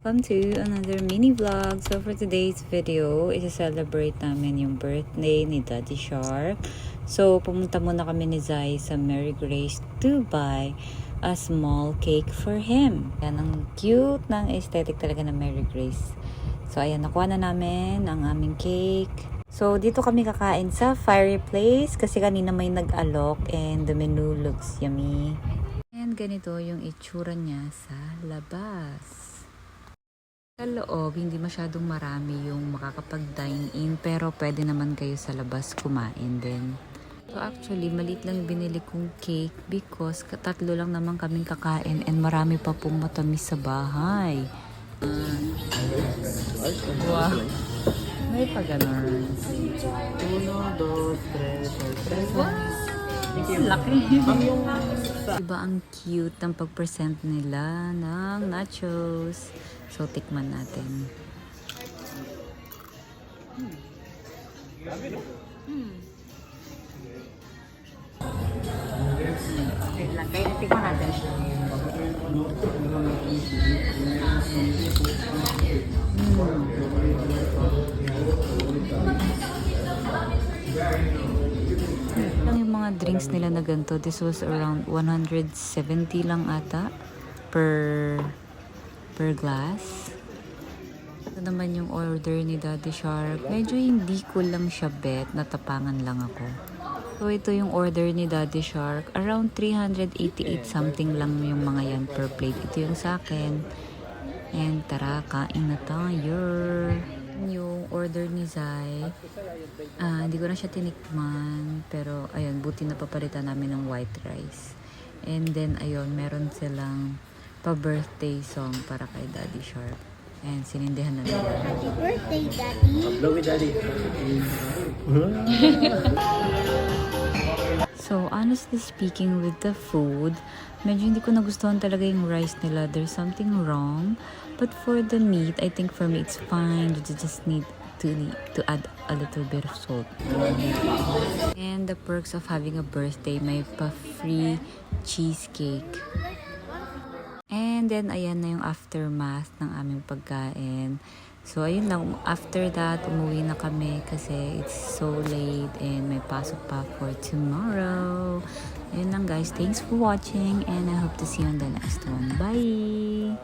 Welcome to another mini vlog. So for today's video, i-celebrate namin yung birthday ni Daddy Shark. So pumunta muna kami ni Zai sa Mary Grace to buy a small cake for him. Yan, ang cute ng aesthetic talaga ng Mary Grace. So ayan, nakuha na namin ang aming cake. So dito kami kakain sa fireplace kasi kanina may nag-alok and the menu looks yummy. And ganito yung itsura niya sa labas. Sa loob, hindi masyadong marami yung makakapag-dine in pero pwede naman kayo sa labas kumain din. So actually, maliit lang binili kong cake because tatlo lang naman kaming kakain and marami pa pong matamis sa bahay. Wow! May pa ganun. 1, 2, 3, 4. Wow! Laki! Diba ang cute ng pag-present nila ng nachos? So, tikman natin. Wait lang, kaya tikman natin. Yung mga drinks nila na ganito, this was around 170 lang ata per glass. Ito naman yung order ni Daddy Shark. Medyo hindi ko lang siya bet, natapangan lang ako. So ito yung order ni Daddy Shark. Around 388 something lang yung mga yan per plate. Ito yung sa akin. And tara, kain na tayo. Yung order ni Zai. Hindi ko na siya tinikman. Pero ayun, buti na papalitan namin ng white rice. And then ayun, meron silang pa-birthday song para kay Daddy Shark. And sinindihan na nila. Happy birthday, Daddy! Blow it, Daddy. So, honestly speaking with the food, medyo hindi ko nagustuhan talaga yung rice nila. There's something wrong. But for the meat, I think for me it's fine. You just need to add a little bit of salt. And the perks of having a birthday, may pa-free cheesecake. And then, ayan na yung aftermath ng aming pagkain. So, ayun lang. After that, umuwi na kami kasi it's so late and may pasok pa for tomorrow. Ayun lang guys. Thanks for watching and I hope to see you on the next one. Bye!